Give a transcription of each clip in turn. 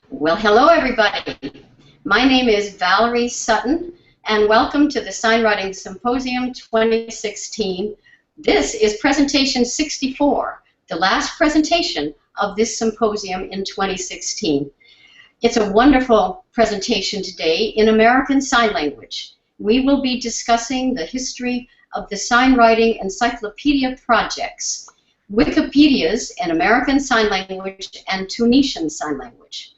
Well, hello everybody. My name is Valerie Sutton, and welcome to the SignWriting Symposium 2016. This is presentation 64, the last presentation of this symposium in 2016. It's a wonderful presentation today in American Sign Language. We will be discussing the history of the SignWriting Encyclopedia projects, Wikipedias in American Sign Language and Tunisian Sign Language.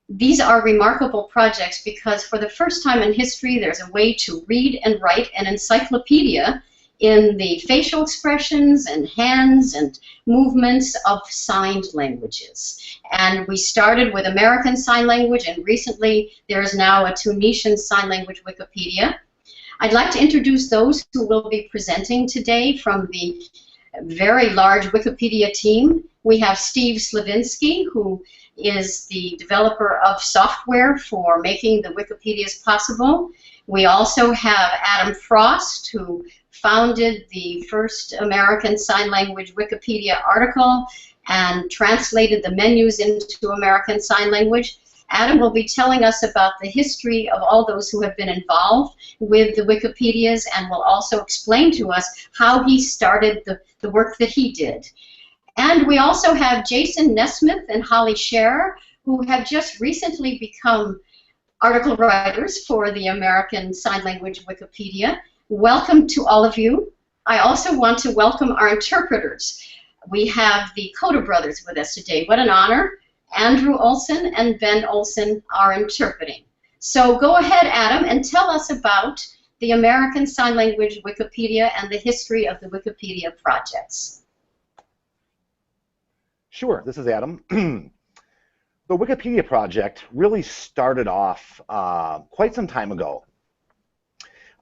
These are remarkable projects because for the first time in history there's a way to read and write an encyclopedia in the facial expressions and hands and movements of signed languages. And we started with American Sign Language, and recently there is now a Tunisian Sign Language Wikipedia. I'd like to introduce those who will be presenting today from the very large Wikipedia team. We have Steve Slevinski, who is the developer of software for making the Wikipedias possible. We also have Adam Frost, who founded the first American Sign Language Wikipedia article and translated the menus into American Sign Language. Adam will be telling us about the history of all those who have been involved with the Wikipedias, and will also explain to us how he started the work that he did. And we also have Jason Nesmith and Holly Scherer, who have just recently become article writers for the American Sign Language Wikipedia. Welcome to all of you. I also want to welcome our interpreters. We have the CODA brothers with us today. What an honor. Andrew Olson and Ben Olson are interpreting. So go ahead, Adam, and tell us about the American Sign Language Wikipedia and the history of the Wikipedia projects. Sure, this is Adam. The Wikipedia project really started off quite some time ago.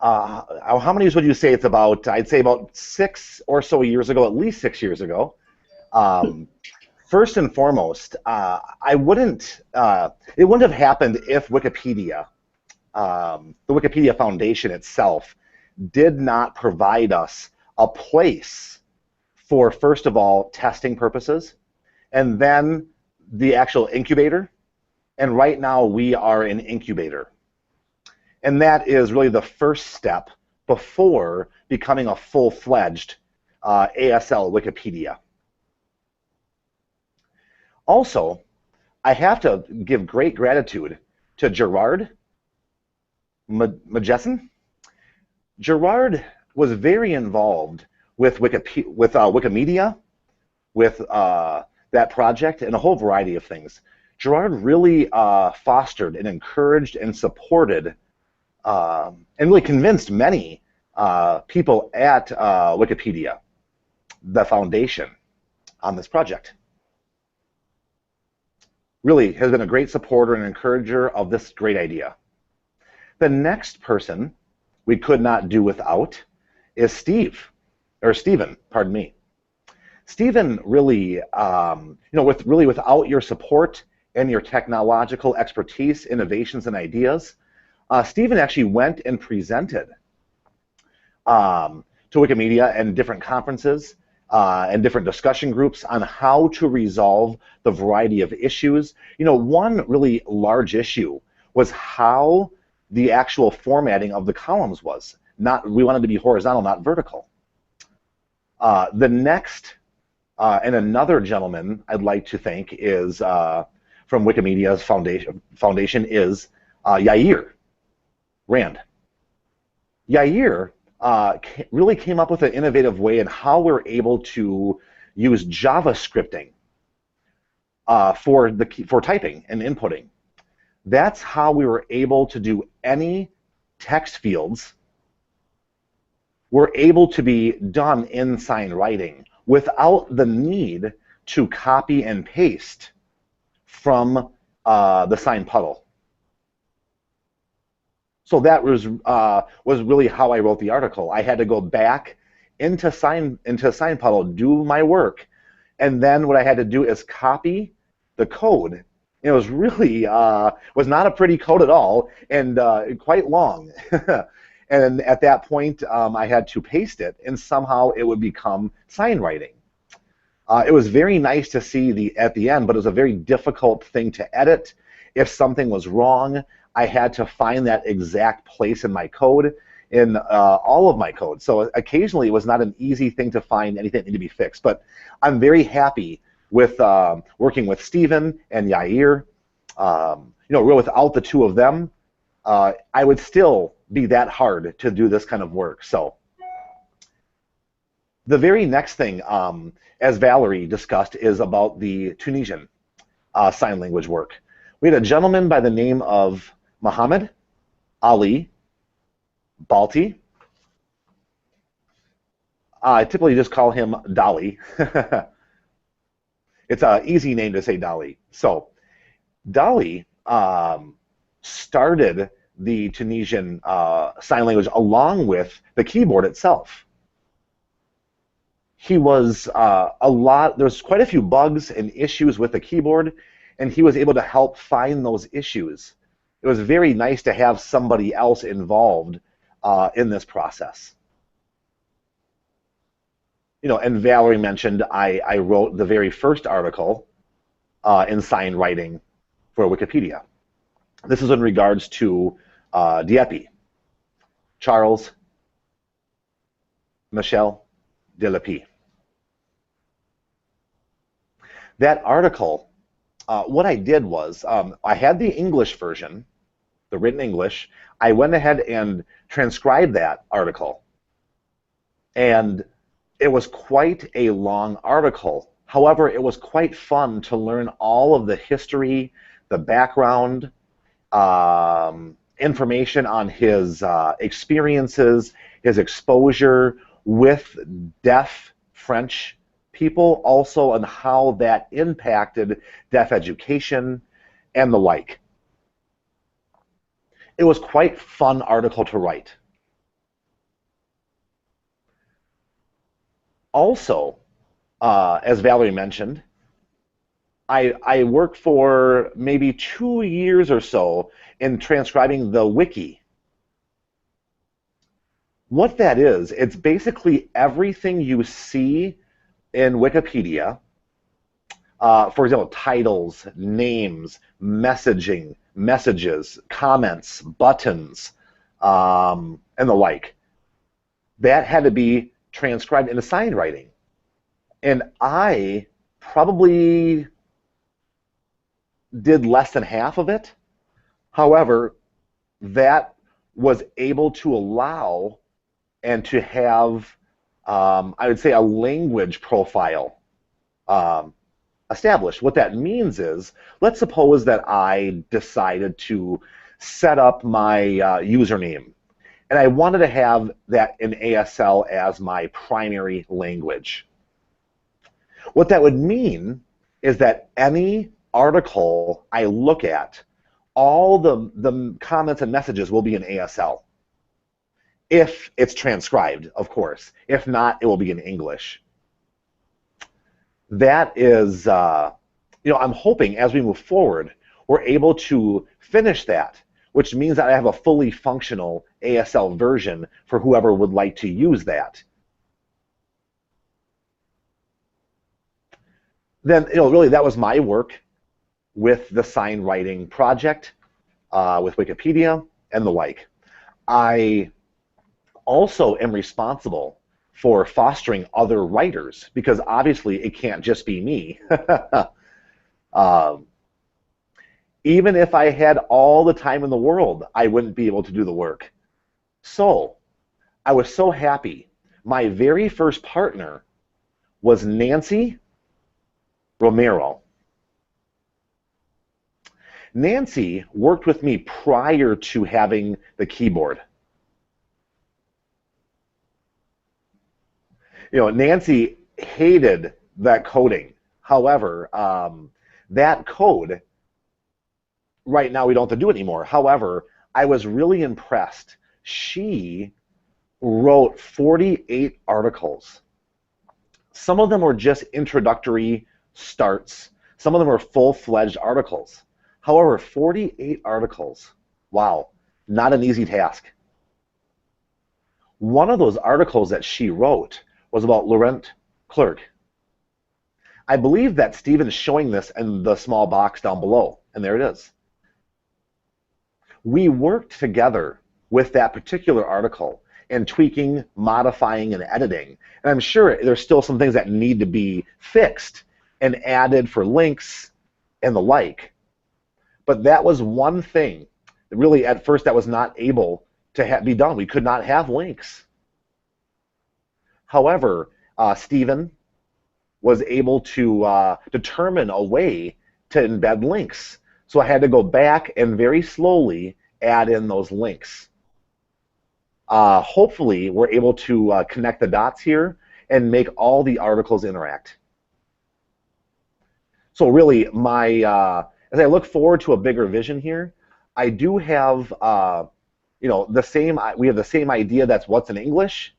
How many would you say it's about? I'd say about 6 or so years ago, at least 6 years ago. First and foremost, it wouldn't have happened if Wikipedia, the Wikipedia Foundation itself, did not provide us a place for, first of all, testing purposes, and then the actual incubator. And right now we are an incubator. And that is really the first step before becoming a full-fledged ASL Wikipedia. Also, I have to give great gratitude to Gerard Magestine. Gerard was very involved with Wikimedia, with that project, and a whole variety of things. Gerard really fostered and encouraged and supported and really convinced many people at Wikipedia, the foundation, on this project. Really has been a great supporter and encourager of this great idea. The next person we could not do without is Stephen, pardon me. Stephen really, without your support and your technological expertise, innovations, and ideas, Stephen actually went and presented to Wikimedia and different conferences and different discussion groups on how to resolve the variety of issues. One really large issue was how the actual formatting of the columns was. We wanted to be horizontal, not vertical. The next and another gentleman I'd like to thank is from Wikimedia's foundation is Yair Rand. Yair really came up with an innovative way in how we're able to use JavaScripting for typing and inputting. That's how we were able to do any text fields were able to be done in SignWriting without the need to copy and paste from the sign puddle. So that was really how I wrote the article. I had to go back into sign puddle, do my work, and then what I had to do is copy the code. It was really was not a pretty code at all, and quite long. And at that point, I had to paste it, and somehow it would become SignWriting. It was very nice to see at the end, but it was a very difficult thing to edit If something was wrong, I had to find that exact place in my code, in all of my code. So occasionally it was not an easy thing to find anything that needed to be fixed. But I'm very happy with working with Stephen and Yair. Really without the two of them, I would still be that hard to do this kind of work. So the very next thing, as Valerie discussed, is about the Tunisian sign language work. We had a gentleman by the name of Mohamed Ali Balti. I typically just call him Dali. It's an easy name to say, Dali. So Dali started the Tunisian sign language along with the keyboard itself. He was there's quite a few bugs and issues with the keyboard, and he was able to help find those issues. It was very nice to have somebody else involved in this process. And Valerie mentioned I wrote the very first article in sign writing for Wikipedia. This is in regards to Dieppe, Charles Michel Dieppe. That article, what I did was I had the English version, the written English. I went ahead and transcribed that article. And it was quite a long article. However, it was quite fun to learn all of the history, the background, information on his experiences, his exposure with deaf French people, also on how that impacted deaf education and the like. It was quite a fun article to write. Also, as Valerie mentioned, I worked for maybe 2 years or so in transcribing the wiki. What that is, it's basically everything you see in Wikipedia, for example, titles, names, messaging, messages, comments, buttons, and the like. That had to be transcribed into sign writing. And I probably did less than half of it. However, that was able to allow and to have, I would say, a language profile established. What that means is, let's suppose that I decided to set up my username, and I wanted to have that in ASL as my primary language. What that would mean is that any article I look at, all the comments and messages will be in ASL. If it's transcribed, of course. If not, it will be in English. That is, I'm hoping as we move forward, we're able to finish that, which means that I have a fully functional ASL version for whoever would like to use that. Then, really, that was my work with the sign writing project, with Wikipedia and the like. I also am responsible for fostering other writers, because obviously it can't just be me. Even if I had all the time in the world, I wouldn't be able to do the work. So I was so happy. My very first partner was Nancy Romero. Nancy worked with me prior to having the keyboard. Nancy hated that coding. However, that code, right now we don't have to do it anymore. However, I was really impressed. She wrote 48 articles. Some of them were just introductory starts. Some of them were full-fledged articles. However, 48 articles, wow, not an easy task. One of those articles that she wrote was about Laurent Clerc. I believe that Stephen's showing this in the small box down below, and there it is. We worked together with that particular article and tweaking, modifying, and editing. And I'm sure there's still some things that need to be fixed and added for links and the like. But that was one thing that really at first that was not able to be done. We could not have links. However, Stephen was able to determine a way to embed links. So I had to go back and very slowly add in those links. Hopefully, we're able to connect the dots here and make all the articles interact. So really, as I look forward to a bigger vision here, I do have, we have the same idea that's what's in English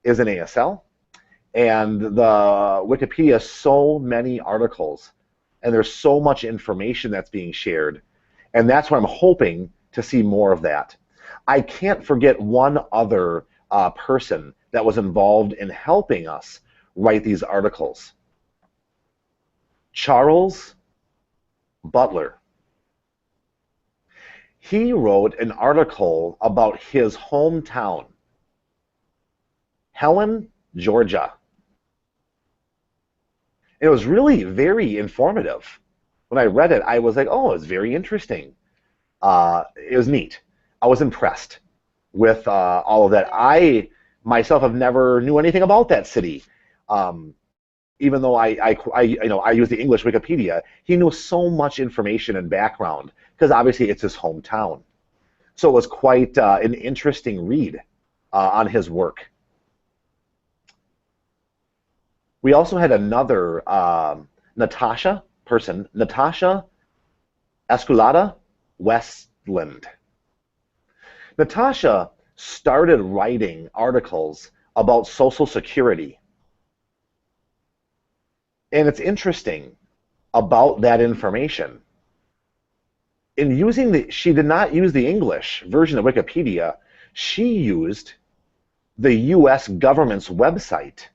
is in ASL. And the Wikipedia has so many articles, and there's so much information that's being shared. And that's where I'm hoping to see more of that. I can't forget one other person that was involved in helping us write these articles. Charles Butler. He wrote an article about his hometown, Helen, Georgia. It was really very informative. When I read it, I was like, oh, it's very interesting. It was neat. I was impressed with all of that. I myself have never knew anything about that city. Even though I use the English Wikipedia, he knew so much information and background because obviously it's his hometown. So it was quite an interesting read on his work. We also had another Natasha person, Natasha Escalada-Westland. Natasha started writing articles about Social Security. And it's interesting about that information. In using she did not use the English version of Wikipedia, she used the US government's website.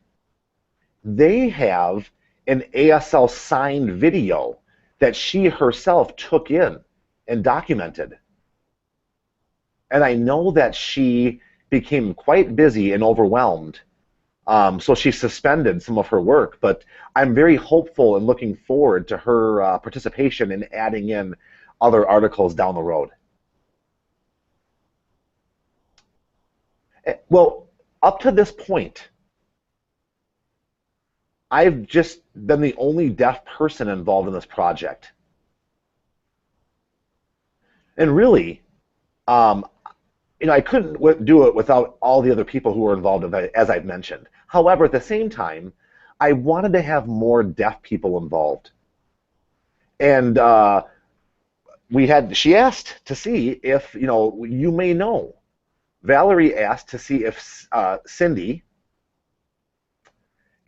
They have an ASL signed video that she herself took in and documented. And I know that she became quite busy and overwhelmed, so she suspended some of her work, but I'm very hopeful and looking forward to her participation in adding in other articles down the road. Well, up to this point, I've just been the only deaf person involved in this project. And really, I couldn't do it without all the other people who were involved, as I've mentioned. However, at the same time, I wanted to have more deaf people involved. And she asked to see if, you may know. Valerie asked to see if Cindy,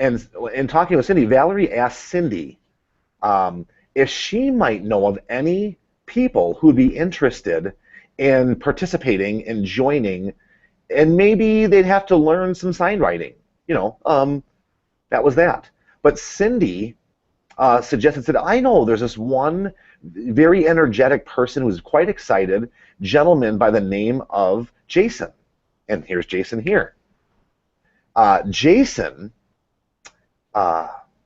and in talking with Cindy, Valerie asked Cindy if she might know of any people who'd be interested in participating and joining, and maybe they'd have to learn some sign writing. That was that. But Cindy said, I know there's this one very energetic person who's quite excited, gentleman by the name of Jason. And here's Jason here. Jason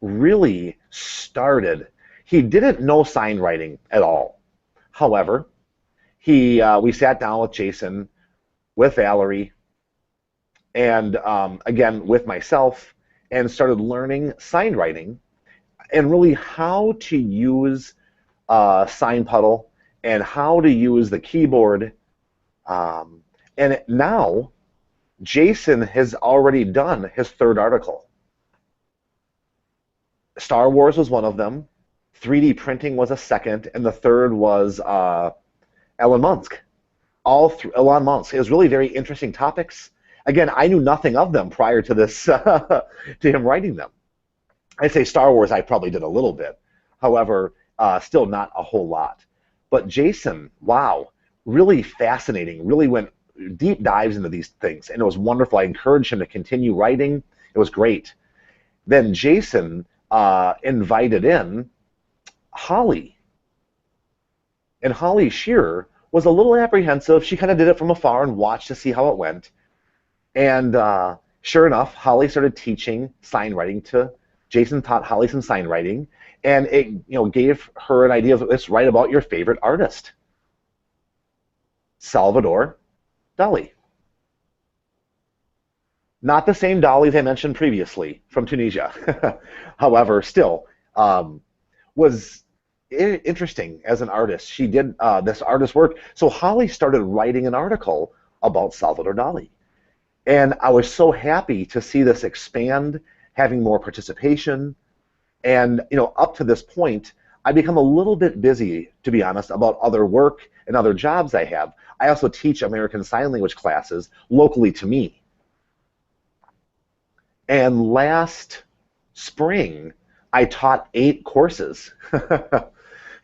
really started, he didn't know sign writing at all. However, we sat down with Jason, with Valerie, and again with myself, and started learning sign writing and really how to use Sign Puddle and how to use the keyboard. And now Jason has already done his third article. Star Wars was one of them, 3D printing was a second, and the third was Elon Musk. Elon Musk. It was really very interesting topics. Again, I knew nothing of them prior to this, to him writing them. I'd say Star Wars I probably did a little bit. However, still not a whole lot. But Jason, wow, really fascinating, really went deep dives into these things, and it was wonderful. I encouraged him to continue writing. It was great. Then Jason invited in Holly. And Holly Shearer was a little apprehensive. She kind of did it from afar and watched to see how it went. And sure enough, Holly started teaching sign writing to Jason. Taught Holly some sign writing, and it gave her an idea of, let's write about your favorite artist, Salvador Dali. Not the same Dali as I mentioned previously from Tunisia. However, still was interesting as an artist. She did this artist work. So Holly started writing an article about Salvador Dali. And I was so happy to see this expand, having more participation. And up to this point, I become a little bit busy, to be honest, about other work and other jobs I have. I also teach American Sign Language classes locally to me. And last spring, I taught 8 courses.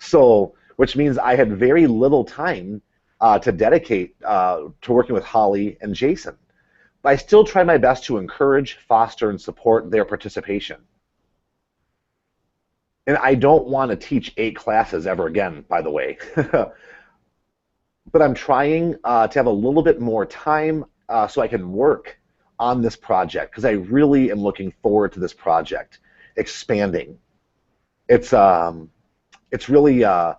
So, which means I had very little time to dedicate to working with Holly and Jason. But I still try my best to encourage, foster, and support their participation. And I don't want to teach 8 classes ever again, by the way. But I'm trying to have a little bit more time so I can work on this project, because I really am looking forward to this project expanding. It's really a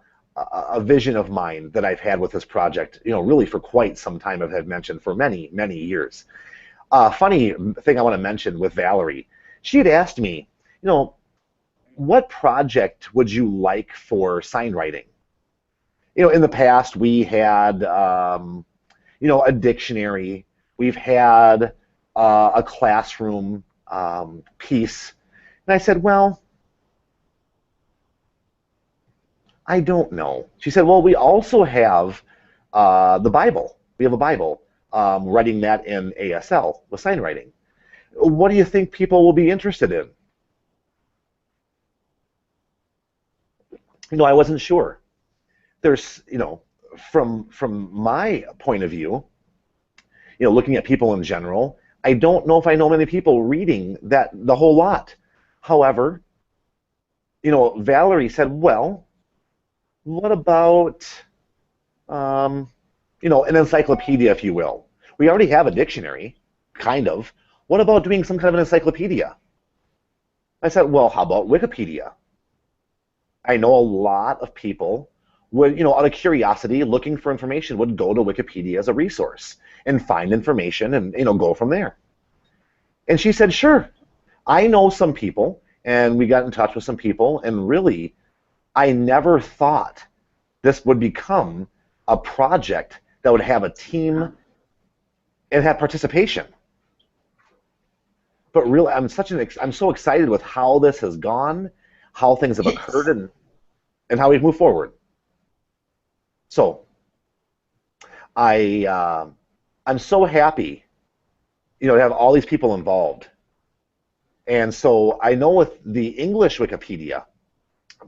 vision of mine that I've had with this project, really for quite some time. I've mentioned for many, many years. Funny thing I want to mention with Valerie, she had asked me, what project would you like for sign writing? In the past we had, a dictionary. We've had a classroom piece. And I said, well, I don't know. She said, well, we also have the Bible. We have a Bible, writing that in ASL with sign writing. What do you think people will be interested in? I wasn't sure. There's, from my point of view, looking at people in general, I don't know if I know many people reading the whole lot. However, Valerie said, well, what about, an encyclopedia, if you will? We already have a dictionary, kind of. What about doing some kind of an encyclopedia? I said, well, how about Wikipedia? I know a lot of people would, out of curiosity, looking for information, would go to Wikipedia as a resource and find information and, go from there. And she said, sure. I know some people, and we got in touch with some people, and really, I never thought this would become a project that would have a team and have participation. But really, I'm so excited with how this has gone, how things have occurred, and how we've moved forward. So I'm so happy, to have all these people involved. And so I know with the English Wikipedia,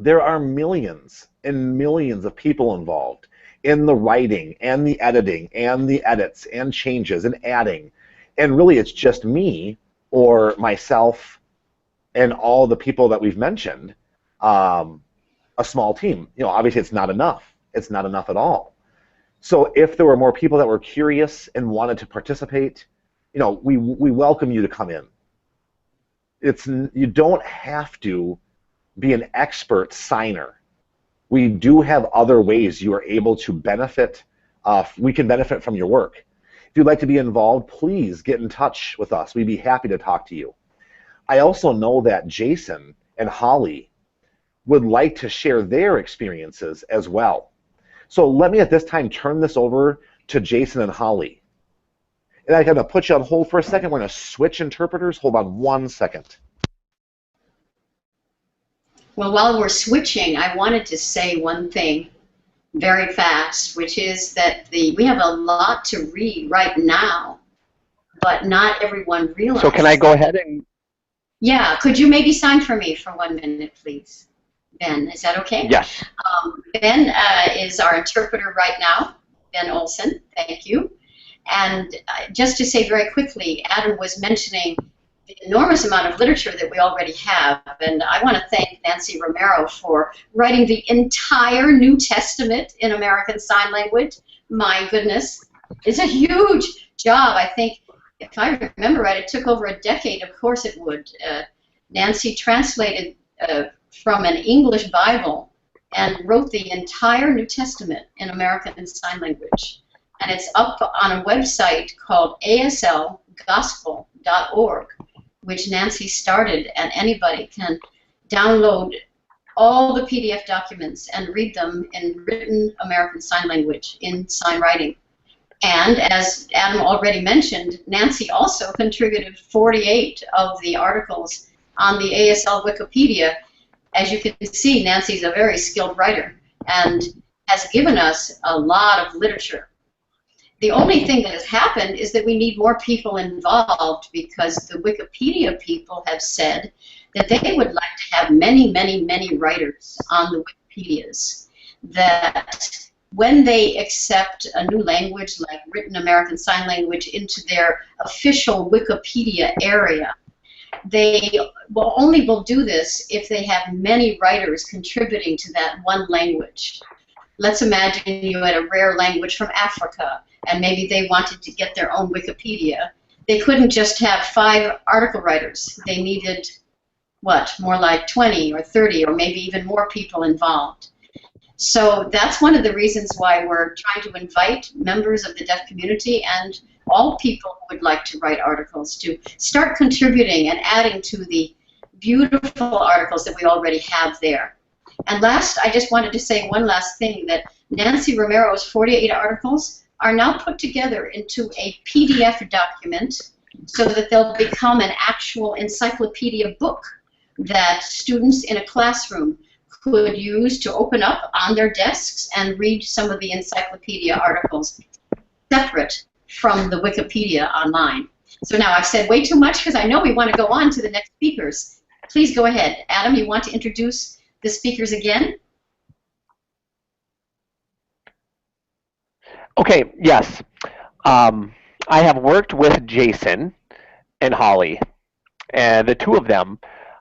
there are millions and millions of people involved in the writing and the editing and the edits and changes and adding. And really it's just me or myself and all the people that we've mentioned, a small team. Obviously it's not enough. It's not enough at all. So if there were more people that were curious and wanted to participate, we welcome you to come in. You don't have to be an expert signer. We do have other ways you are able to benefit. We can benefit from your work. If you'd like to be involved, please get in touch with us. We'd be happy to talk to you. I also know that Jason and Holly would like to share their experiences as well. So let me at this time turn this over to Jason and Holly. And I'm going to put you on hold for a second. We're going to switch interpreters. Hold on 1 second. Well, while we're switching, I wanted to say one thing very fast, which is that we have a lot to read right now, but not everyone realizes. So can I go ahead and... Yeah, could you maybe sign for me for 1 minute, please? Ben, is that okay? Yes. Ben is our interpreter right now, Ben Olson, thank you. And just to say very quickly, Adam was mentioning the enormous amount of literature that we already have. And I want to thank Nancy Romero for writing the entire New Testament in American Sign Language. My goodness, it's a huge job. I think, if I remember right, it took over a decade. Of course it would. Nancy translated from an English Bible and wrote the entire New Testament in American Sign Language. And it's up on a website called aslgospel.org, which Nancy started, and anybody can download all the PDF documents and read them in written American Sign Language in sign writing. And as Adam already mentioned, Nancy also contributed 48 of the articles on the ASL Wikipedia. As you can see, Nancy's a very skilled writer and has given us a lot of literature. The only thing that has happened is that we need more people involved, because the Wikipedia people have said that they would like to have many, many, many writers on the Wikipedias, that when they accept a new language like written American Sign Language into their official Wikipedia area, they will do this if they have many writers contributing to that one language. Let's imagine you had a rare language from Africa, and maybe they wanted to get their own Wikipedia. They couldn't just have 5 article writers. They needed, what, more like 20 or 30 or maybe even more people involved. So that's one of the reasons why we're trying to invite members of the deaf community and all people who would like to write articles to start contributing and adding to the beautiful articles that we already have there. And last, I just wanted to say one last thing, that Nancy Romero's 48 articles are now put together into a PDF document so that they'll become an actual encyclopedia book that students in a classroom could use to open up on their desks and read some of the encyclopedia articles separate from the Wikipedia online. So now I've said way too much, because I know we want to go on to the next speakers. Please go ahead. Adam, you want to introduce the speakers again? Okay, yes. I have worked with Jason and Holly, and the two of them.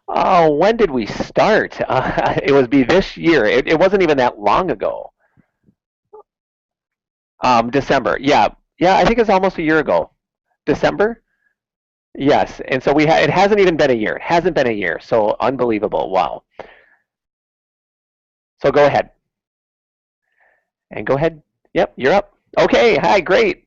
When did we start? It was this year. It wasn't even that long ago. December. Yeah, I think it's almost a year ago. December. Yes, and so it hasn't even been a year. It hasn't been a year. So unbelievable. Wow. So go ahead. And go ahead. Yep, you're up. Okay, hi, great.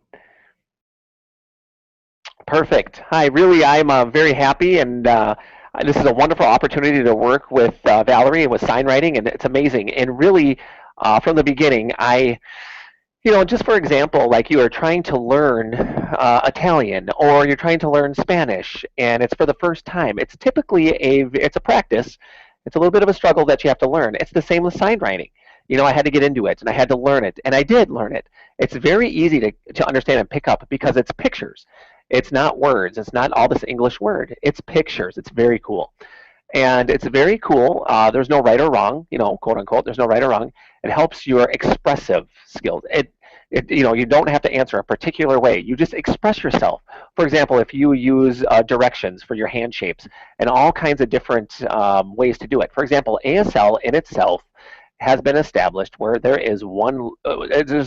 Perfect. Hi, really, I'm very happy, and this is a wonderful opportunity to work with Valerie and with SignWriting, and it's amazing. And really, from the beginning, just for example, like you are trying to learn Italian, or you're trying to learn Spanish, and it's for the first time. It's typically it's a practice. It's a little bit of a struggle that you have to learn. It's the same with SignWriting. I had to get into it, and I had to learn it, and I did learn it. It's very easy to understand and pick up because it's pictures. It's not words. It's not all this English word. It's pictures. It's very cool. And it's very cool. There's no right or wrong, quote unquote. There's no right or wrong. It helps your expressive skills. You don't have to answer a particular way. You just express yourself. For example, if you use directions for your hand shapes and all kinds of different ways to do it. For example, ASL in itself has been established where there's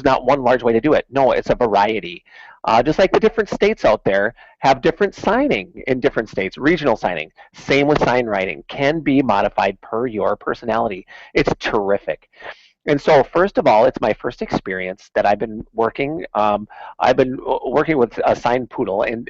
not one large way to do it. No, it's a variety. Just like the different states out there have different signing in different states, regional signing. Same with SignWriting, can be modified per your personality. It's terrific. And so, first of all, it's my first experience that I've been working. I've been working with a signed poodle, and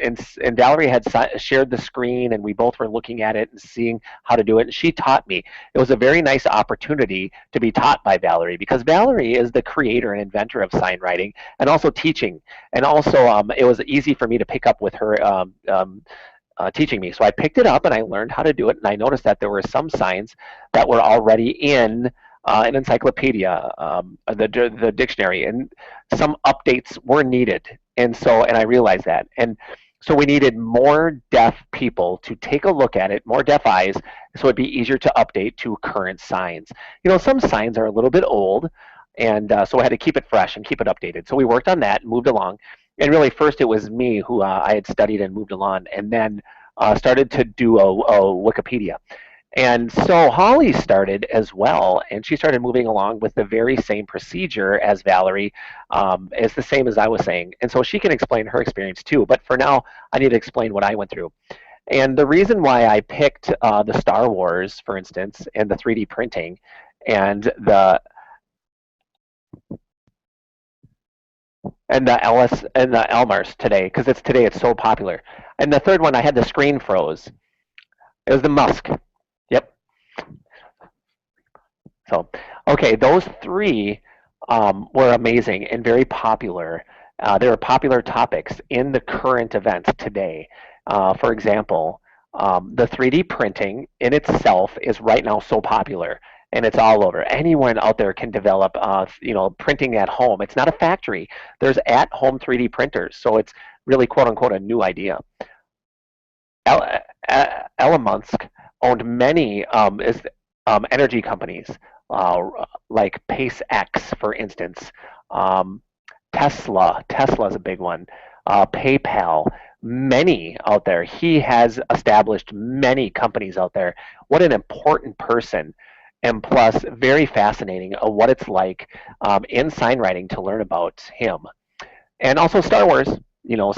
Valerie had shared the screen, and we both were looking at it and seeing how to do it. And she taught me. It was a very nice opportunity to be taught by Valerie, because Valerie is the creator and inventor of SignWriting, and also teaching. And also, it was easy for me to pick up with her teaching me. So I picked it up and I learned how to do it. And I noticed that there were some signs that were already in an encyclopedia, the dictionary, and some updates were needed, and I realized that, and so we needed more deaf people to take a look at it, more deaf eyes, so it'd be easier to update to current signs. Some signs are a little bit old, and so I had to keep it fresh and keep it updated. So we worked on that and moved along, and really first it was me who I had studied and moved along, and then started to do a Wikipedia. And so Holly started as well, and she started moving along with the very same procedure as Valerie, as the same as I was saying. And so she can explain her experience too, but for now, I need to explain what I went through. And the reason why I picked the Star Wars, for instance, and the 3D printing, and the Elmars today, because today it's so popular. And the third one, I had the screen froze. It was the Musk. Yep. So, okay, those three were amazing and very popular. They were popular topics in the current events today. For example, the 3D printing in itself is right now so popular, and it's all over. Anyone out there can develop, printing at home. It's not a factory. There's at-home 3D printers, so it's really quote-unquote a new idea. Elon Musk owned many energy companies, like SpaceX, for instance. Tesla is a big one. PayPal, many out there. He has established many companies out there. What an important person, and plus very fascinating of what it's like in sign writing to learn about him. And also Star Wars,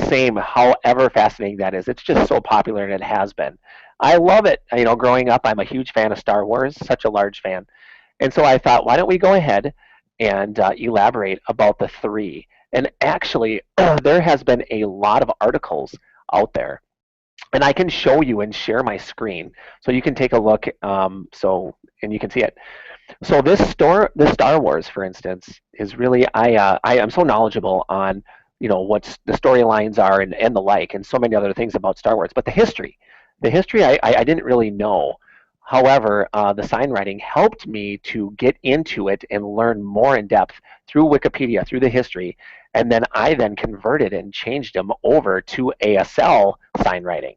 same, however fascinating that is. It's just so popular, and it has been. I love it. Growing up, I'm a huge fan of Star Wars, such a large fan. And so I thought, why don't we go ahead and elaborate about the three. And actually, there has been a lot of articles out there. And I can show you and share my screen, so you can take a look, and you can see it. So this Star Wars, for instance, is really, I am so knowledgeable on, what the storylines are and the like, and so many other things about Star Wars. But the history I didn't really know. However, the sign writing helped me to get into it and learn more in depth through Wikipedia, through the history, and then I converted and changed them over to ASL sign writing,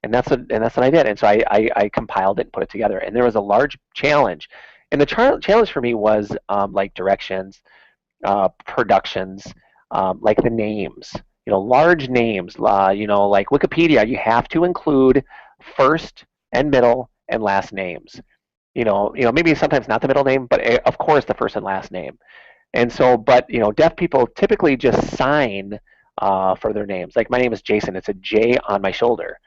and that's what I did. And so I compiled it and put it together. And there was a large challenge, and the challenge for me was like directions, productions, like the names, large names, like Wikipedia. You have to include first and middle and last names. Maybe sometimes not the middle name, but of course the first and last name. And so, but deaf people typically just sign for their names. Like my name is Jason. It's a J on my shoulder.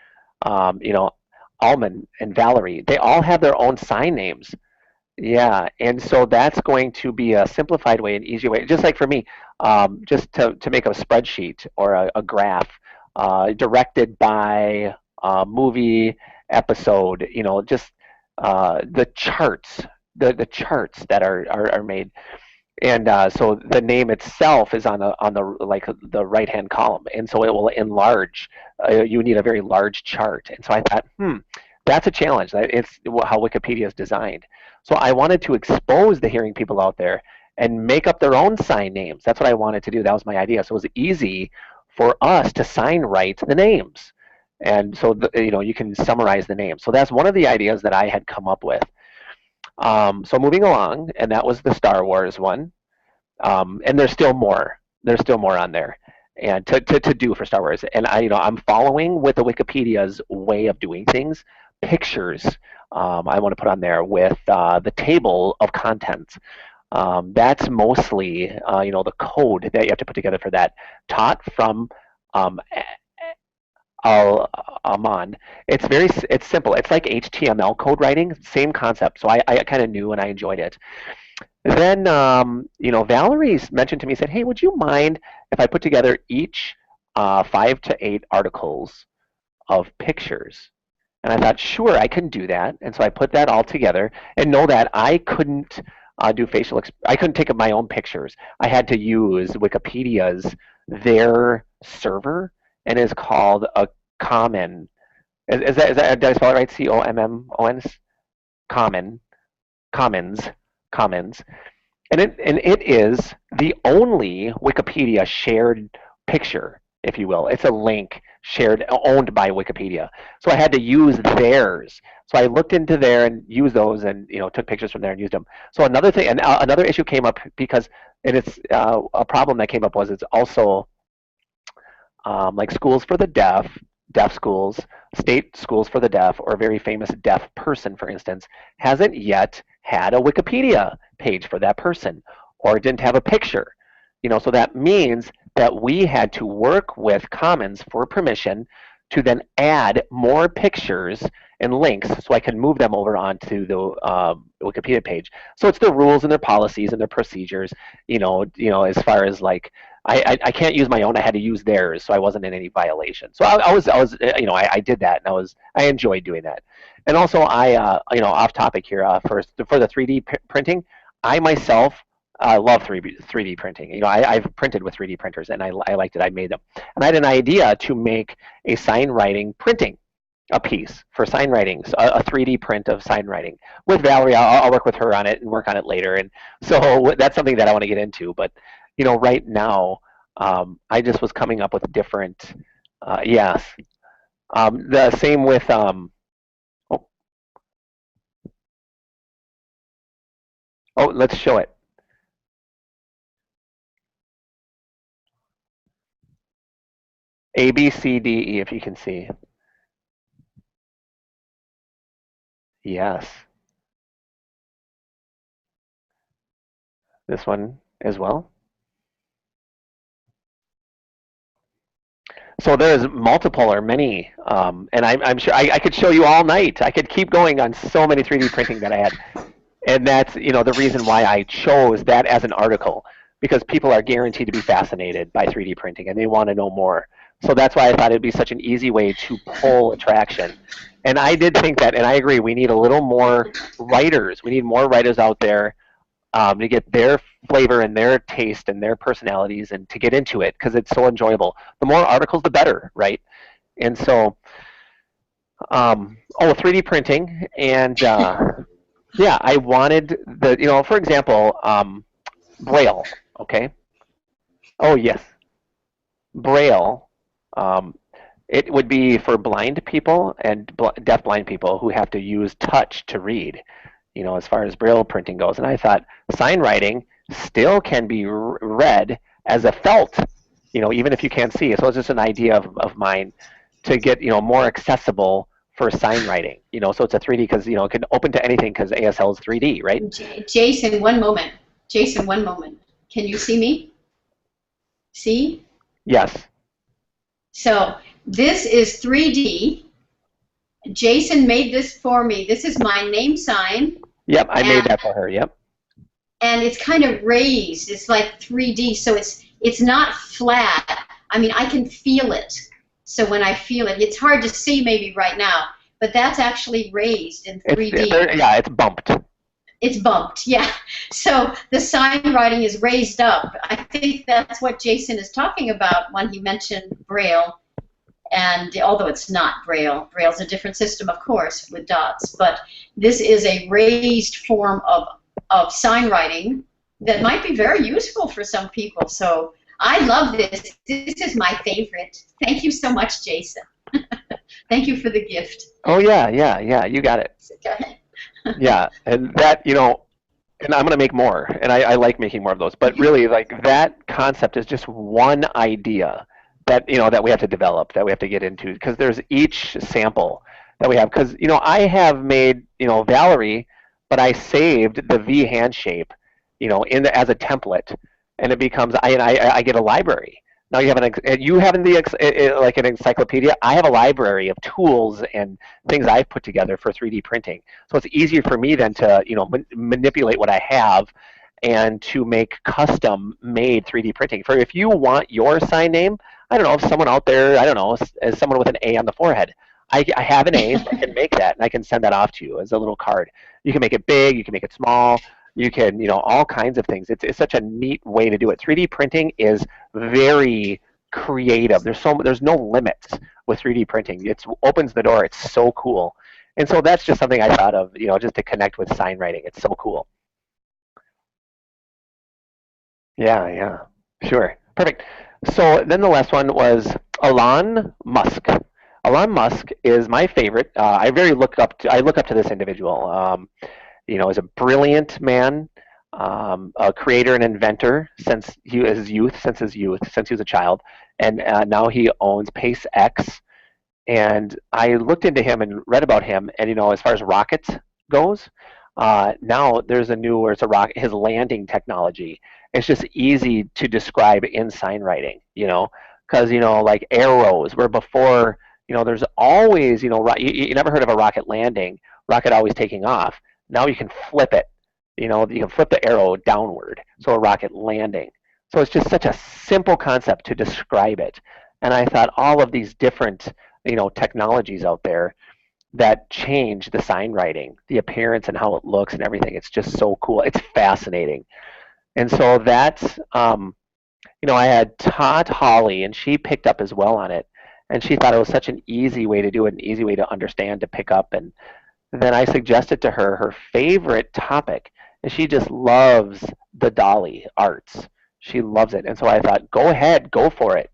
Alman and Valerie, they all have their own sign names. Yeah, and so that's going to be a simplified way, an easier way. Just like for me, just to make a spreadsheet or a graph, directed by movie episode, just the charts, the charts that are made. And so the name itself is on the right hand column, and so it will enlarge. You need a very large chart, and so I thought, that's a challenge. It's how Wikipedia is designed. So I wanted to expose the hearing people out there and make up their own sign names. That's what I wanted to do. That was my idea. So it was easy for us to sign write the names, and so you can summarize the names. So that's one of the ideas that I had come up with. So moving along, and that was the Star Wars one, and there's still more. There's still more on there, and to do for Star Wars. And I'm following with the Wikipedia's way of doing things. Pictures, I want to put on there with the table of contents. That's mostly the code that you have to put together for that. Taught from Aman. It's simple. It's like HTML code writing, same concept. So I kind of knew and I enjoyed it. Then Valerie mentioned to me, said, "Hey, would you mind if I put together each 5 to 8 articles of pictures?" And I thought, sure, I can do that. And so I put that all together, and know that I couldn't do I couldn't take my own pictures. I had to use Wikipedia's their server, and it's called a Common. Is that, did I spell it right? COMMONS? Commons. And it is the only Wikipedia shared picture, if you will. It's a link owned by Wikipedia. So I had to use theirs. So I looked into there and used those, and took pictures from there and used them. So another thing, and another issue came up because, and it's a problem that came up was it's also like schools for the deaf deaf schools, state schools for the deaf, or a very famous deaf person, for instance, hasn't yet had a Wikipedia page for that person, or didn't have a picture. So that means that we had to work with Commons for permission to then add more pictures and links so I can move them over onto the Wikipedia page. So it's their rules and their policies and their procedures, as far as like, I can't use my own, I had to use theirs, so I wasn't in any violation. So I did that, and I enjoyed doing that. And also off topic here, for the 3D printing, I myself love 3D printing. I've printed with 3D printers, and I liked it. I made them. And I had an idea to make a sign writing printing, a piece for sign writing, a 3D print of sign writing. With Valerie, I'll work with her on it and work on it later. And so that's something that I want to get into. But, right now, I just was coming up with different, yes. The same with, let's show it. A, B, C, D, E, if you can see. Yes. This one as well. So there's multiple or many, and I'm sure I could show you all night. I could keep going on so many 3D printing that I had. And that's, the reason why I chose that as an article, because people are guaranteed to be fascinated by 3D printing, and they want to know more. So that's why I thought it'd be such an easy way to pull attraction. And I did think that, and I agree, we need a little more writers. We need more writers out there to get their flavor and their taste and their personalities and to get into it, because it's so enjoyable. The more articles, the better, right? And so, 3D printing, and yeah, I wanted for example, Braille, okay? Oh, yes. Braille. It would be for blind people and deaf-blind people who have to use touch to read, as far as Braille printing goes. And I thought sign writing still can be read as a felt, even if you can't see. So it's just an idea of mine to get, more accessible for sign writing. So it's a 3D because, it can open to anything because ASL is 3D, right? Jason, one moment. Jason, one moment. Can you see me? See? Yes. So this is 3D. Jason made this for me. This is my name sign. Yep, I made that for her. Yep. And it's kind of raised. It's like 3D, so it's not flat. I mean, I can feel it. So when I feel it, it's hard to see maybe right now, but that's actually raised in 3D. It's bumped. It's bumped, yeah. So the sign writing is raised up. I think that's what Jason is talking about when he mentioned Braille. And although it's not Braille, Braille's a different system, of course, with dots. But this is a raised form of sign writing that might be very useful for some people. So I love this. This is my favorite. Thank you so much, Jason. Thank you for the gift. Oh, yeah, you got it. Go ahead. Yeah, and that, and I'm going to make more, and I like making more of those. But really, like, that concept is just one idea that, that we have to develop, that we have to get into, because there's each sample that we have. Because, I have made, Valerie, but I saved the V hand shape, as a template, and it becomes, I get a library. Now you have like an encyclopedia. I have a library of tools and things I've put together for 3D printing. So it's easier for me then to manipulate what I have and to make custom-made 3D printing. For if you want your sign name, I don't know, if someone out there, I don't know, as someone with an A on the forehead, I have an A, so I can make that, and I can send that off to you as a little card. You can make it big, you can make it small, you can, all kinds of things. It's such a neat way to do it. 3D printing is very creative. There's no limits with 3D printing. It opens the door. It's so cool. And so that's just something I thought of, just to connect with sign writing. It's so cool. Yeah, sure. Perfect. So then the last one was Lon Musk. Lon Musk is my favorite. I look up to this individual. Is a brilliant man, a creator and inventor since he was a child, and now he owns PaceX, And I looked into him and read about him, and as far as rockets goes, now there's a new, where it's a rocket, his landing technology. It's just easy to describe in sign writing, because like arrows, where before, there's always, you never heard of a rocket landing, rocket always taking off. Now you can flip it, you can flip the arrow downward, so a rocket landing. So it's just such a simple concept to describe it. And I thought all of these different, technologies out there that change the sign writing, the appearance and how it looks and everything. It's just so cool. It's fascinating. And so that's, I had taught Holly, and she picked up as well on it. And she thought it was such an easy way to do it, an easy way to understand, to pick up. And then I suggested to her her favorite topic, and she just loves the Dali arts. She loves it. And so I thought, go ahead, go for it.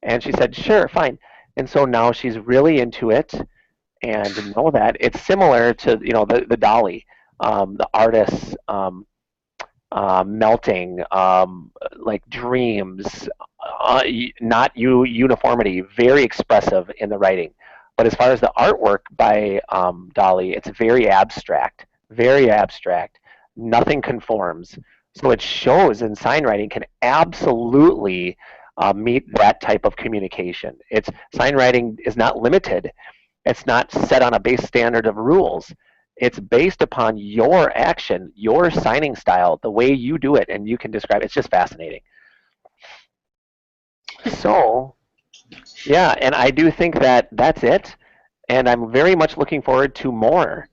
And she said, sure, fine. And so now she's really into it, and know that it's similar to the Dali, the artists melting, like dreams, not uniformity, very expressive in the writing. But as far as the artwork by Dali, it's very abstract, very abstract. Nothing conforms. So it shows in sign writing can absolutely meet that type of communication. Sign writing is not limited. It's not set on a base standard of rules. It's based upon your action, your signing style, the way you do it, and you can describe it. It's just fascinating. So, yeah, and I do think that that's it, and I'm very much looking forward to more.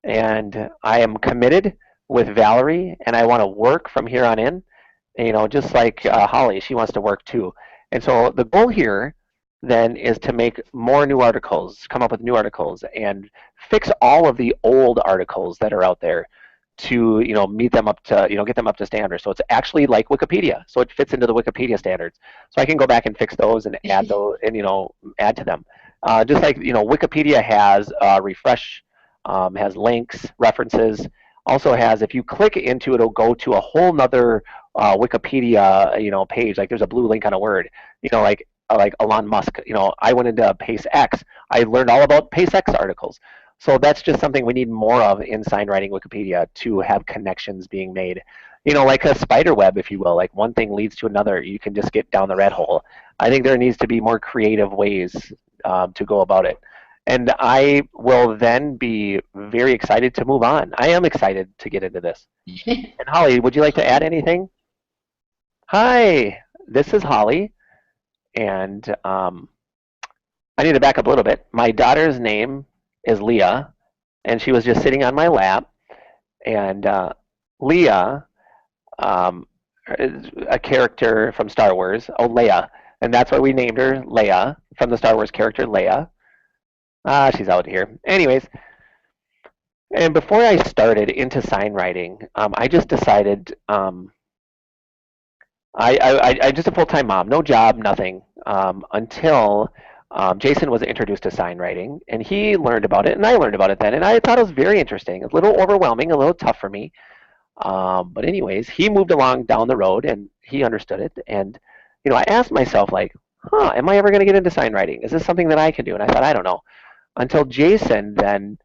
And I am committed with Valerie, and I want to work from here on in. Just like Holly, she wants to work too. And so the goal here then is to make more new articles, come up with new articles, and fix all of the old articles that are out there to meet them up to get them up to standard. So it's actually like Wikipedia, so it fits into the Wikipedia standards. So I can go back and fix those and add those and add to them. Just like Wikipedia has refresh, has links, references. Also has, if you click into it, it'll go to a whole nother Wikipedia page. Like there's a blue link on a word. Like Lon Musk. I went into PaceX. I learned all about PaceX articles. So that's just something we need more of in sign writing Wikipedia, to have connections being made. Like a spider web, if you will. Like one thing leads to another. You can just get down the rat hole. I think there needs to be more creative ways to go about it. And I will then be very excited to move on. I am excited to get into this. And Holly, would you like to add anything? Hi, this is Holly. And I need to back up a little bit. My daughter's name is Leah, and she was just sitting on my lap. And Leah is a character from Star Wars. Oh, Leia. And that's why we named her Leia, from the Star Wars character Leia. She's out here. Anyways, and before I started into sign writing, I just decided I just a full-time mom, no job, nothing, until Jason was introduced to sign writing, and he learned about it, and I learned about it then, and I thought it was very interesting. A little overwhelming, a little tough for me. But anyways, he moved along down the road, and he understood it, and I asked myself, like, am I ever going to get into sign writing? Is this something that I can do? And I thought, I don't know. Until Jason then,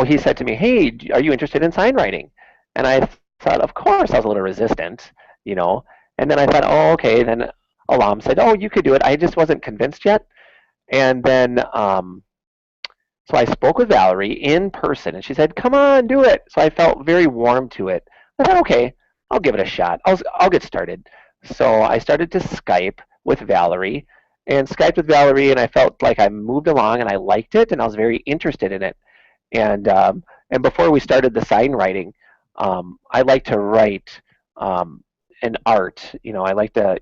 he said to me, hey, are you interested in sign writing? And I thought, of course. I was a little resistant, And then I thought, oh, okay. Then Alam said, oh, you could do it. I just wasn't convinced yet. And then, so I spoke with Valerie in person, and she said, come on, do it. So I felt very warm to it. I thought, okay, I'll give it a shot. I'll get started. So I started to Skype with Valerie, and I felt like I moved along, and I liked it, and I was very interested in it. And before we started the sign writing, I like to write an art. I like to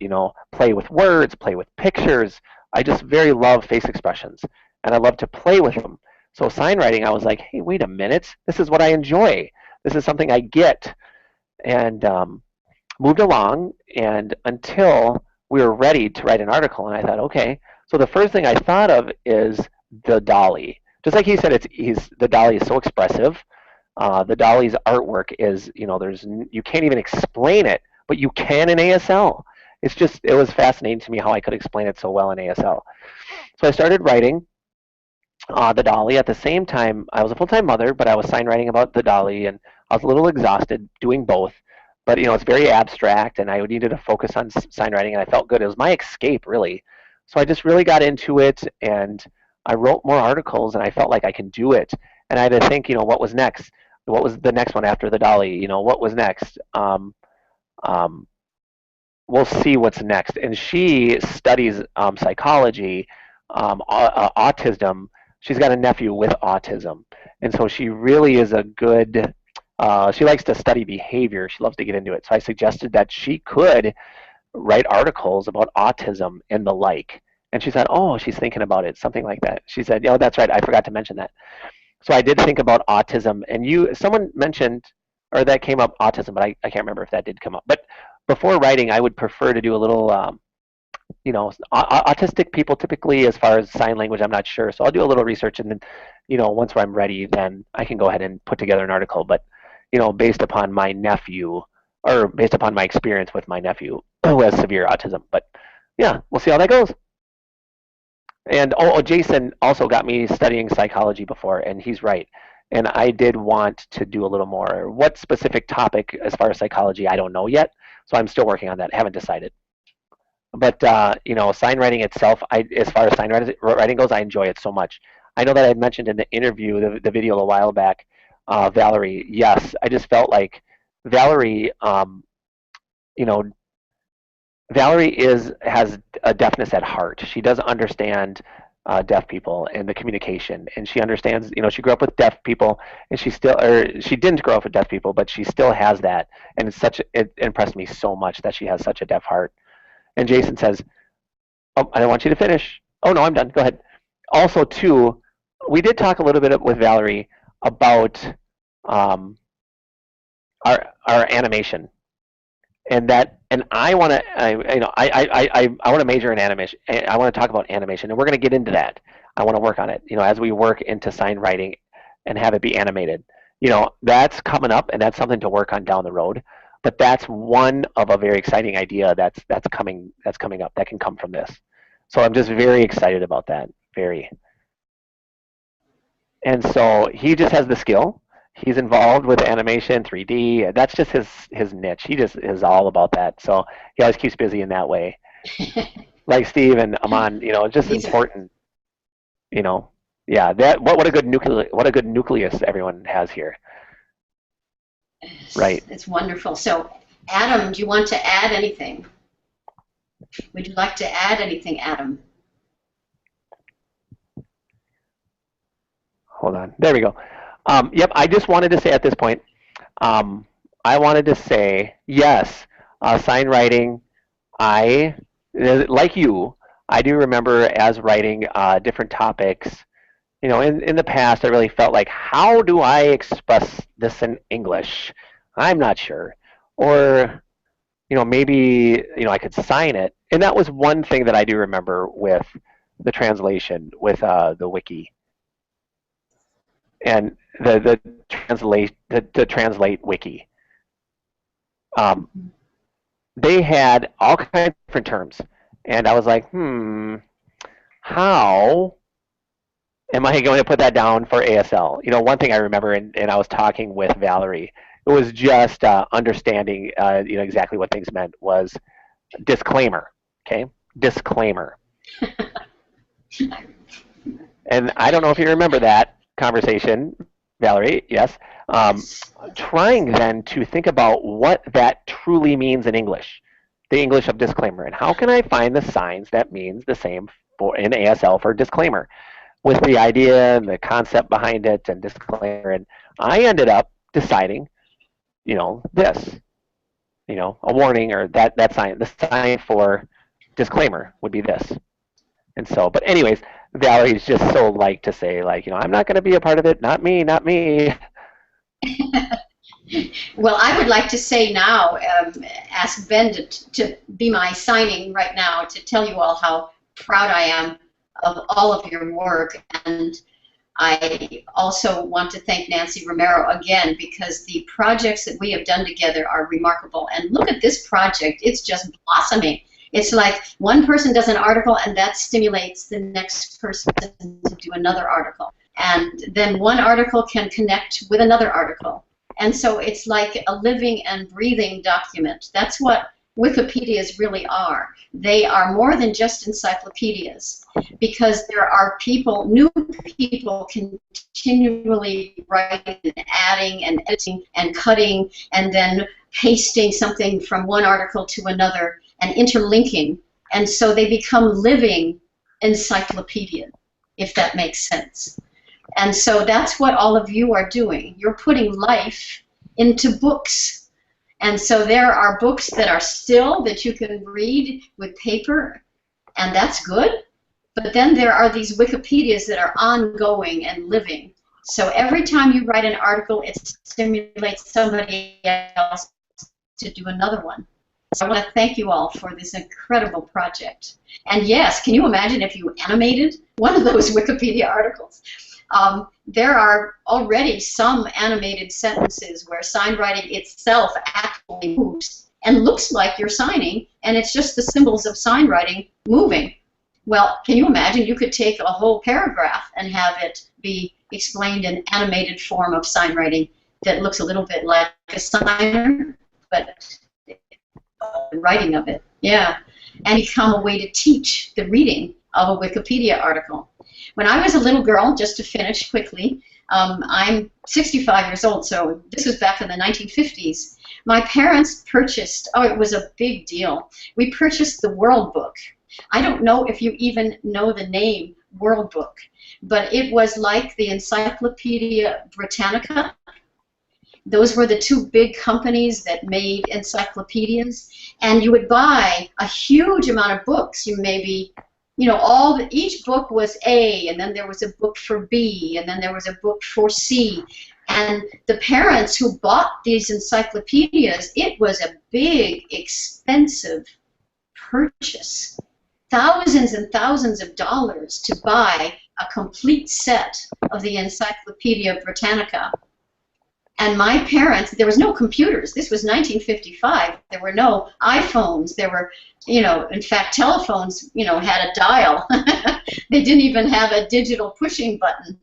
play with words, play with pictures. I just very love face expressions, and I love to play with them. So sign writing, I was like, hey, wait a minute, this is what I enjoy. This is something I get, and moved along, and until we were ready to write an article, and I thought, okay. So the first thing I thought of is the Dali. Just like he said, the Dali is so expressive. The Dali's artwork is, you can't even explain it, but you can in ASL. it was fascinating to me how I could explain it so well in ASL. So I started writing the Dolly. At the same time, I was a full-time mother, but I was sign writing about the Dolly, and I was a little exhausted doing both. But it's very abstract, and I needed to focus on sign writing, and I felt good. It was my escape, really. So I just really got into it, and I wrote more articles, and I felt like I could do it. And I had to think, what was next? What was the next one after the Dolly? What was next? We'll see what's next. And she studies psychology, autism. She's got a nephew with autism. And so she really is a good, she likes to study behavior. She loves to get into it. So I suggested that she could write articles about autism and the like. And she said, oh, she's thinking about it, something like that. She said, oh, that's right, I forgot to mention that. So I did think about autism. And someone mentioned, or that came up, autism, but I can't remember if that did come up. But before writing, I would prefer to do a little, autistic people typically, as far as sign language, I'm not sure. So I'll do a little research, and then, once I'm ready, then I can go ahead and put together an article. But, based upon my nephew, or based upon my experience with my nephew who has severe autism. But yeah, we'll see how that goes. And Jason also got me studying psychology before, and he's right. And I did want to do a little more. What specific topic as far as psychology, I don't know yet. So I'm still working on that. Haven't decided. But sign writing itself, as far as sign writing goes, I enjoy it so much. I know that I mentioned in the interview, the video a while back, Valerie. Yes, I just felt like Valerie. Valerie has a deafness at heart. She does understand deaf people and the communication, and she understands. She grew up with deaf people, and she didn't grow up with deaf people, but she still has that, and it impressed me so much that she has such a deaf heart. And Jason says, "Oh, I don't want you to finish." Oh no, I'm done. Go ahead. Also, too, we did talk a little bit with Valerie about our animation. And I want to, I want to major in animation. I want to talk about animation, and we're going to get into that. I want to work on it, as we work into sign writing and have it be animated. That's coming up, and that's something to work on down the road. But that's one of a very exciting idea that's coming up that can come from this. So I'm just very excited about that, very. And so he just has the skill. He's involved with animation, 3D. That's just his niche. He just is all about that. So he always keeps busy in that way. Like Steve and Aman, just important. Yeah. What a good nucleus everyone has here. Right. It's wonderful. So, Adam, do you want to add anything? Would you like to add anything, Adam? Hold on. There we go. Yep, I just wanted to say at this point, I wanted to say, yes, sign writing, like you, I do remember as writing different topics. In the past, I really felt like, how do I express this in English? I'm not sure. Or, maybe, I could sign it. And that was one thing that I do remember with the translation, with the wiki. And the translate wiki. They had all kinds of different terms. And I was like, how am I going to put that down for ASL? One thing I remember, and I was talking with Valerie, it was just understanding, exactly what things meant was disclaimer, okay? Disclaimer. And I don't know if you remember that conversation, Valerie, yes. Trying then to think about what that truly means in English, the English of disclaimer, and how can I find the signs that means the same in ASL for disclaimer, with the idea and the concept behind it and disclaimer. And I ended up deciding, this, a warning, or that sign, the sign for disclaimer would be this. And so, but anyways, Valerie's just so like to say, I'm not going to be a part of it. Not me, not me. Well, I would like to say now, ask Ben to be my signing right now to tell you all how proud I am of all of your work. And I also want to thank Nancy Romero again, because the projects that we have done together are remarkable. And look at this project. It's just blossoming. It's like one person does an article and that stimulates the next person to do another article. And then one article can connect with another article. And so it's like a living and breathing document. That's what Wikipedias really are. They are more than just encyclopedias, because there are people, new people continually writing and adding and editing and cutting and then pasting something from one article to another and interlinking. And so they become living encyclopedias, if that makes sense. And so that's what all of you are doing. You're putting life into books. And so there are books that are still that you can read with paper, and that's good. But then there are these Wikipedias that are ongoing and living. So every time you write an article, it stimulates somebody else to do another one. So I want to thank you all for this incredible project. And yes, can you imagine if you animated one of those Wikipedia articles? There are already some animated sentences where SignWriting itself actually moves and looks like you're signing, and it's just the symbols of SignWriting moving. Well, can you imagine you could take a whole paragraph and have it be explained in animated form of SignWriting that looks a little bit like a signer, but the writing of it, yeah, and become a way to teach the reading of a Wikipedia article. When I was a little girl, just to finish quickly, I'm 65 years old, so this was back in the 1950s. My parents purchased, oh, it was a big deal. We purchased the World Book. I don't know if you even know the name World Book, but it was like the Encyclopedia Britannica. Those were the two big companies that made encyclopedias, and you would buy a huge amount of books. You maybe, you know, each book was A, and then there was a book for B, and then there was a book for C. And the parents who bought these encyclopedias, it was a big, expensive purchase. Thousands and thousands of dollars to buy a complete set of the Encyclopedia Britannica. And my parents, there was no computers. This was 1955. There were no iPhones. There were, you know, in fact, telephones, you know, had a dial. They didn't even have a digital pushing button.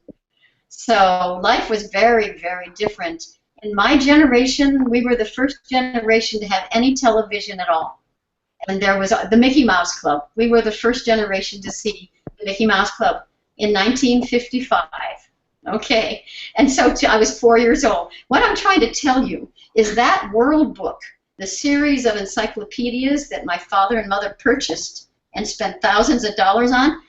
So life was very, very different. In my generation, we were the first generation to have any television at all. And there was the Mickey Mouse Club. We were the first generation to see the Mickey Mouse Club in 1955. Okay, and so I was 4 years old. What I'm trying to tell you is that World Book, the series of encyclopedias that my father and mother purchased and spent thousands of dollars on,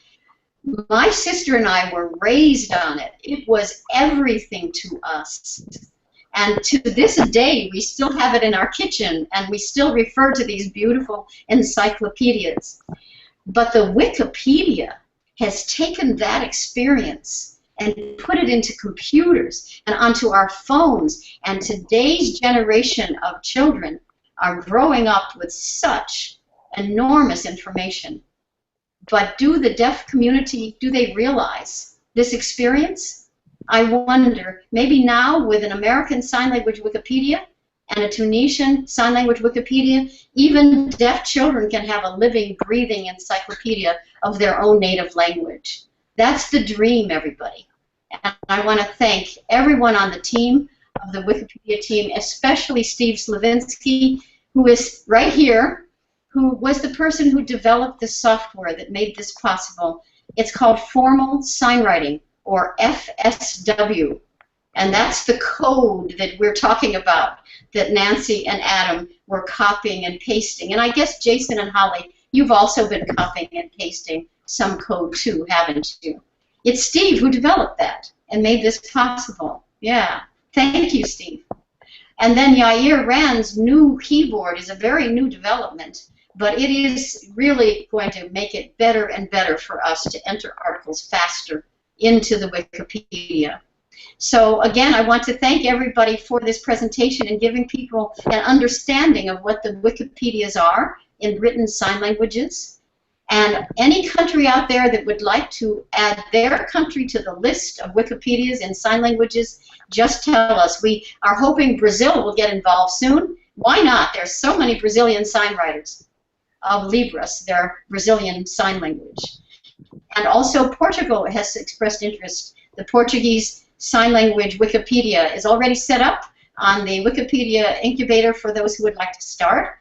my sister and I were raised on it. It was everything to us. And to this day, we still have it in our kitchen, and we still refer to these beautiful encyclopedias. But the Wikipedia has taken that experience and put it into computers and onto our phones, and today's generation of children are growing up with such enormous information. But do the deaf community, do they realize this experience? I wonder, maybe now with an American Sign Language Wikipedia and a Tunisian Sign Language Wikipedia, even deaf children can have a living, breathing encyclopedia of their own native language. That's the dream, everybody. And I want to thank everyone on the team, of the Wikipedia team, especially Steve Slevinski, who is right here, who was the person who developed the software that made this possible. It's called Formal Signwriting, or FSW. And that's the code that we're talking about, that Nancy and Adam were copying and pasting. And I guess Jason and Holly, you've also been copying and pasting some code too, haven't you? It's Steve who developed that and made this possible. Yeah. Thank you, Steve. And then Yair Rand's new keyboard is a very new development, but it is really going to make it better and better for us to enter articles faster into the Wikipedia. So again, I want to thank everybody for this presentation and giving people an understanding of what the Wikipedias are in written sign languages. And any country out there that would like to add their country to the list of Wikipedias in sign languages, just tell us. We are hoping Brazil will get involved soon. Why not? There's so many Brazilian sign writers. of Libras, their Brazilian sign language. And also Portugal has expressed interest. The Portuguese Sign Language Wikipedia is already set up on the Wikipedia incubator for those who would like to start.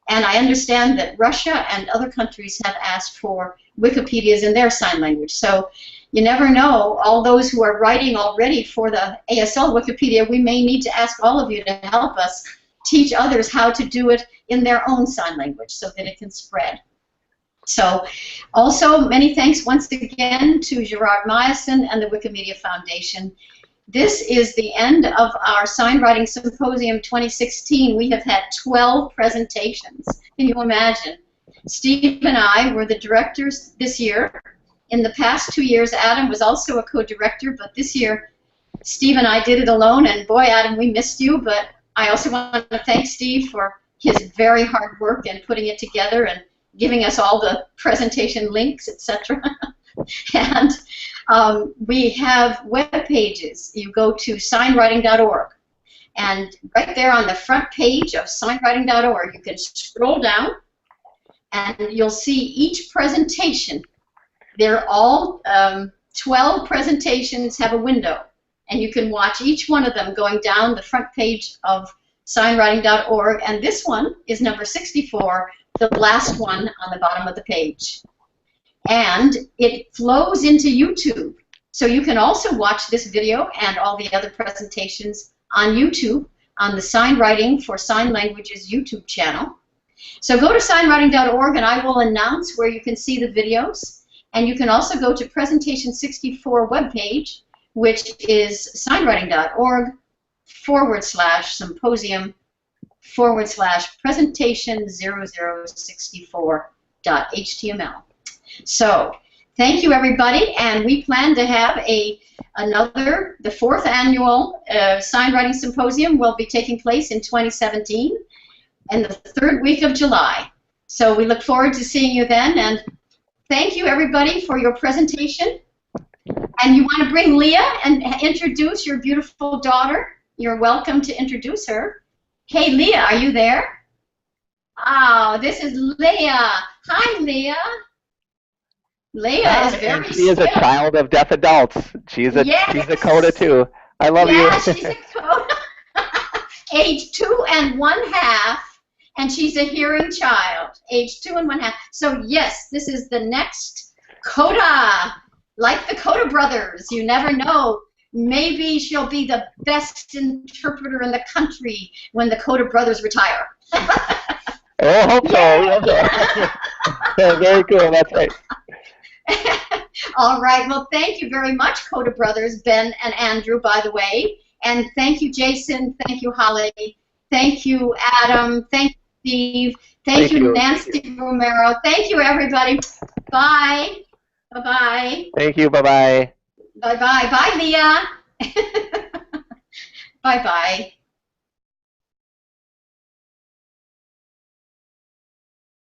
And I understand that Russia and other countries have asked for Wikipedias in their sign language. So you never know, all those who are writing already for the ASL Wikipedia, we may need to ask all of you to help us teach others how to do it in their own sign language so that it can spread. So also many thanks once again to Gerard Meijssen and the Wikimedia Foundation. This is the end of our SignWriting Symposium 2016. We have had 12 presentations. Can you imagine? Steve and I were the directors this year. In the past 2 years, Adam was also a co-director, but this year Steve and I did it alone, and boy, Adam, we missed you, but I also want to thank Steve for his very hard work in putting it together and giving us all the presentation links, etc. And we have web pages. You go to signwriting.org, and right there on the front page of signwriting.org, you can scroll down, and you'll see each presentation. They're all 12 presentations have a window, and you can watch each one of them going down the front page of signwriting.org, and this one is number 64, the last one on the bottom of the page. And it flows into YouTube, so you can also watch this video and all the other presentations on YouTube on the SignWriting for Sign Languages YouTube channel. So go to signwriting.org, and I will announce where you can see the videos. And you can also go to Presentation 64 webpage, which is signwriting.org/symposium/presentation0064.html. So thank you, everybody, and we plan to have the 4th annual SignWriting Symposium will be taking place in 2017 in the 3rd week of July. So we look forward to seeing you then, and thank you, everybody, for your presentation. And you want to bring Leah and introduce your beautiful daughter? You're welcome to introduce her. Hey, Leah, are you there? Oh, this is Leah. Hi, Leah. Leah is very She is a child of deaf adults. She's a CODA too. I love you. Yeah, she's a CODA. Age 2 1/2. And she's a hearing child, age 2 1/2. So yes, this is the next CODA, like the CODA brothers. You never know. Maybe she'll be the best interpreter in the country when the CODA brothers retire. I hope so. Yeah, very cool. That's right. All right. Well, thank you very much, CODA brothers, Ben and Andrew, by the way. And thank you, Jason. Thank you, Holly. Thank you, Adam. Thank you, Steve. Thank you, Nancy Romero. Thank you, everybody. Bye. Bye-bye. Thank you. Bye-bye. Bye-bye. Bye, Leah. Bye-bye.